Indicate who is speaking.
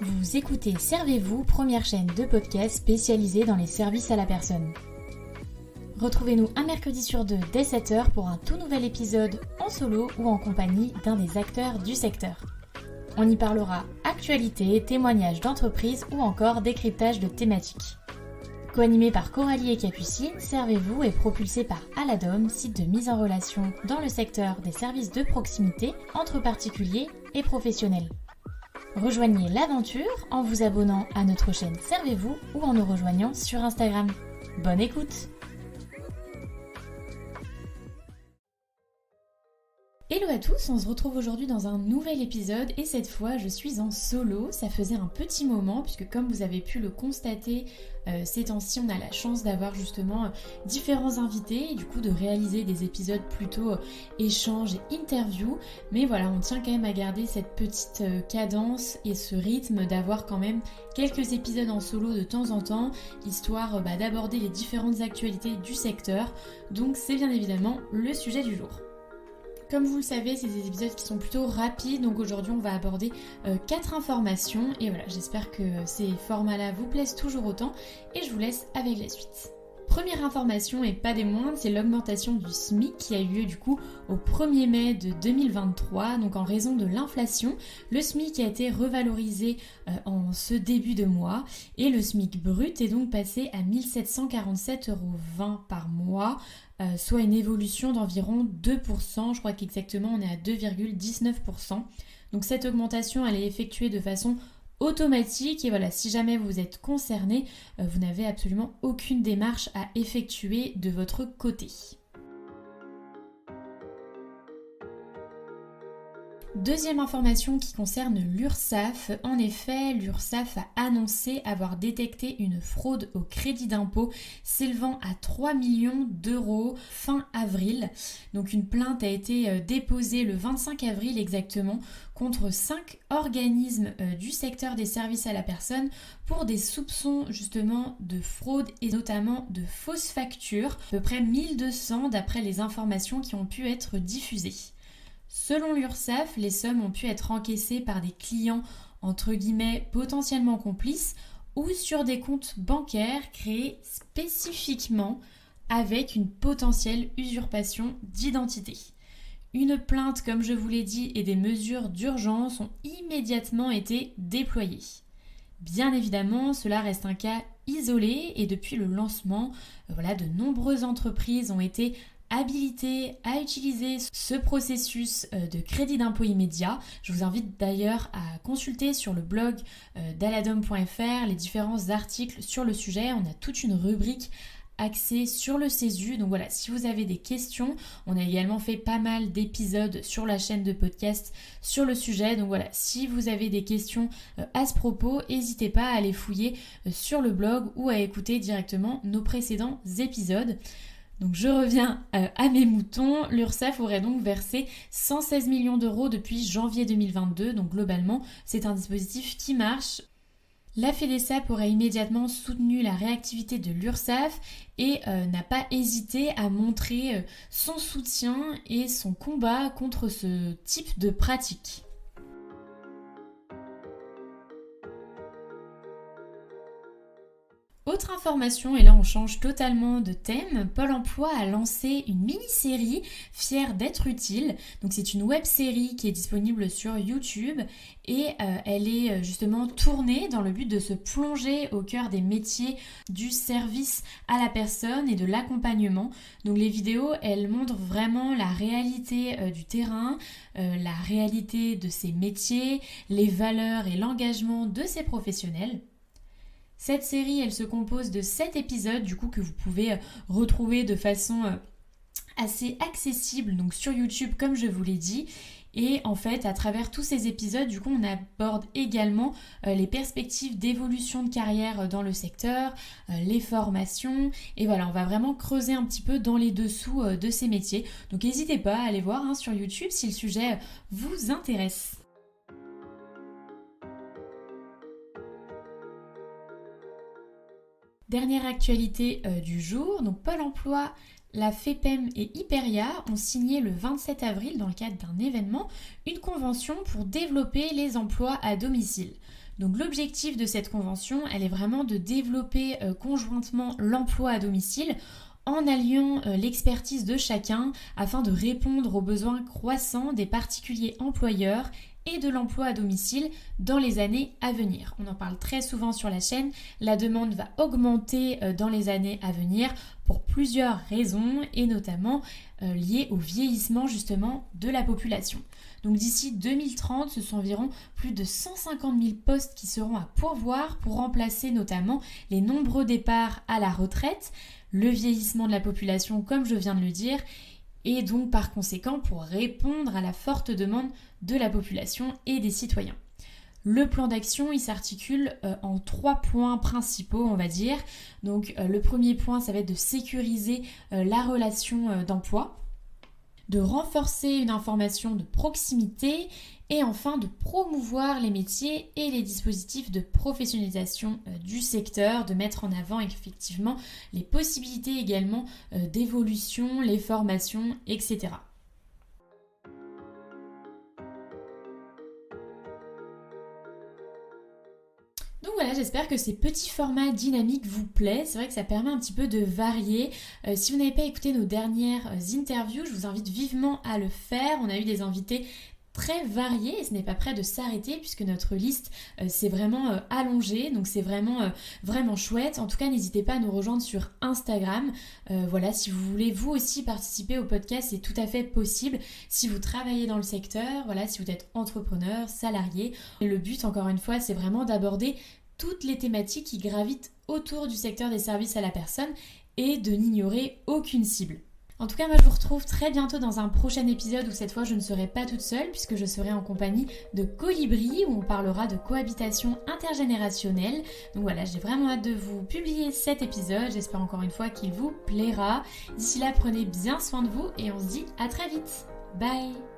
Speaker 1: Vous écoutez Servez-vous, première chaîne de podcast spécialisée dans les services à la personne. Retrouvez-nous un mercredi sur deux dès 7h pour un tout nouvel épisode en solo ou en compagnie d'un des acteurs du secteur. On y parlera actualité, témoignages d'entreprises ou encore décryptage de thématiques. Co-animé par Coralie et Capucine, Servez-vous est propulsé par Aladom, site de mise en relation dans le secteur des services de proximité entre particuliers et professionnels. Rejoignez l'aventure en vous abonnant à notre chaîne Servez-vous ou en nous rejoignant sur Instagram. Bonne écoute! Hello à tous, on se retrouve aujourd'hui dans un nouvel épisode et cette fois je suis en solo. Ça faisait un petit moment puisque comme vous avez pu le constater, ces temps-ci on a la chance d'avoir justement différents invités et du coup de réaliser des épisodes plutôt échanges et interviews. Mais voilà, on tient quand même à garder cette petite cadence et ce rythme d'avoir quand même quelques épisodes en solo de temps en temps, histoire d'aborder les différentes actualités du secteur. Donc c'est bien évidemment le sujet du jour. Comme vous le savez, c'est des épisodes qui sont plutôt rapides, donc aujourd'hui on va aborder 4 informations et voilà, j'espère que ces formats-là vous plaisent toujours autant et je vous laisse avec la suite. Première information et pas des moindres, c'est l'augmentation du SMIC qui a eu lieu du coup au 1er mai de 2023. Donc en raison de l'inflation, le SMIC a été revalorisé en ce début de mois et le SMIC brut est donc passé à 1 747,20 € par mois, soit une évolution d'environ 2%. Je crois qu'exactement on est à 2,19%. Donc cette augmentation elle est effectuée de façon automatique et voilà, si jamais vous êtes concerné, vous n'avez absolument aucune démarche à effectuer de votre côté. Deuxième information qui concerne l'URSSAF. En effet, l'URSSAF a annoncé avoir détecté une fraude au crédit d'impôt s'élevant à 3 millions d'euros fin avril. Donc une plainte a été déposée le 25 avril exactement contre 5 organismes du secteur des services à la personne pour des soupçons justement de fraude et notamment de fausses factures, à peu près 1200 d'après les informations qui ont pu être diffusées. Selon l'URSSAF, les sommes ont pu être encaissées par des clients entre guillemets potentiellement complices ou sur des comptes bancaires créés spécifiquement avec une potentielle usurpation d'identité. Une plainte, comme je vous l'ai dit, et des mesures d'urgence ont immédiatement été déployées. Bien évidemment, cela reste un cas isolé et depuis le lancement, de nombreuses entreprises ont été habilité à utiliser ce processus de crédit d'impôt immédiat. Je vous invite d'ailleurs à consulter sur le blog d'aladom.fr les différents articles sur le sujet. On a toute une rubrique axée sur le CESU. Donc voilà, si vous avez des questions, on a également fait pas mal d'épisodes sur la chaîne de podcast sur le sujet. Donc voilà, si vous avez des questions à ce propos, n'hésitez pas à aller fouiller sur le blog ou à écouter directement nos précédents épisodes. Donc je reviens à mes moutons, l'URSSAF aurait donc versé 116 millions d'euros depuis janvier 2022, donc globalement c'est un dispositif qui marche. La FEDESAP aurait immédiatement soutenu la réactivité de l'URSSAF et n'a pas hésité à montrer son soutien et son combat contre ce type de pratique. Autre information, et là on change totalement de thème, Pôle emploi a lancé une mini-série Fière d'être utile. Donc c'est une web-série qui est disponible sur YouTube et elle est justement tournée dans le but de se plonger au cœur des métiers du service à la personne et de l'accompagnement. Donc les vidéos, elles montrent vraiment la réalité du terrain, la réalité de ces métiers, les valeurs et l'engagement de ces professionnels. Cette série, elle se compose de 7 épisodes du coup que vous pouvez retrouver de façon assez accessible donc sur YouTube comme je vous l'ai dit. Et en fait, à travers tous ces épisodes, du coup, on aborde également les perspectives d'évolution de carrière dans le secteur, les formations. Et voilà, on va vraiment creuser un petit peu dans les dessous de ces métiers. Donc n'hésitez pas à aller voir sur YouTube si le sujet vous intéresse. Dernière actualité du jour, donc Pôle emploi, la FEPEM et Hyperia ont signé le 27 avril dans le cadre d'un événement une convention pour développer les emplois à domicile. Donc l'objectif de cette convention, elle est vraiment de développer conjointement l'emploi à domicile en alliant l'expertise de chacun afin de répondre aux besoins croissants des particuliers employeurs et de l'emploi à domicile dans les années à venir. On en parle très souvent sur la chaîne, la demande va augmenter dans les années à venir pour plusieurs raisons et notamment liées au vieillissement justement de la population. Donc d'ici 2030, ce sont environ plus de 150 000 postes qui seront à pourvoir pour remplacer notamment les nombreux départs à la retraite, le vieillissement de la population comme je viens de le dire, et donc par conséquent pour répondre à la forte demande de la population et des citoyens. Le plan d'action, il s'articule en 3 points principaux, on va dire. Donc le premier point, ça va être de sécuriser la relation d'emploi, de renforcer une information de proximité et enfin de promouvoir les métiers et les dispositifs de professionnalisation du secteur, de mettre en avant effectivement les possibilités également d'évolution, les formations, etc. Donc voilà, j'espère que ces petits formats dynamiques vous plaisent. C'est vrai que ça permet un petit peu de varier. Si vous n'avez pas écouté nos dernières interviews, je vous invite vivement à le faire. On a eu des invités très variés et ce n'est pas prêt de s'arrêter puisque notre liste s'est vraiment allongée, donc c'est vraiment chouette. En tout cas, n'hésitez pas à nous rejoindre sur Instagram. Voilà, si vous voulez vous aussi participer au podcast, c'est tout à fait possible. Si vous travaillez dans le secteur, voilà, si vous êtes entrepreneur, salarié, et le but encore une fois, c'est vraiment d'aborder toutes les thématiques qui gravitent autour du secteur des services à la personne et de n'ignorer aucune cible. En tout cas, moi je vous retrouve très bientôt dans un prochain épisode où cette fois je ne serai pas toute seule puisque je serai en compagnie de Colibri où on parlera de cohabitation intergénérationnelle. Donc voilà, j'ai vraiment hâte de vous publier cet épisode. J'espère encore une fois qu'il vous plaira. D'ici là, prenez bien soin de vous et on se dit à très vite. Bye!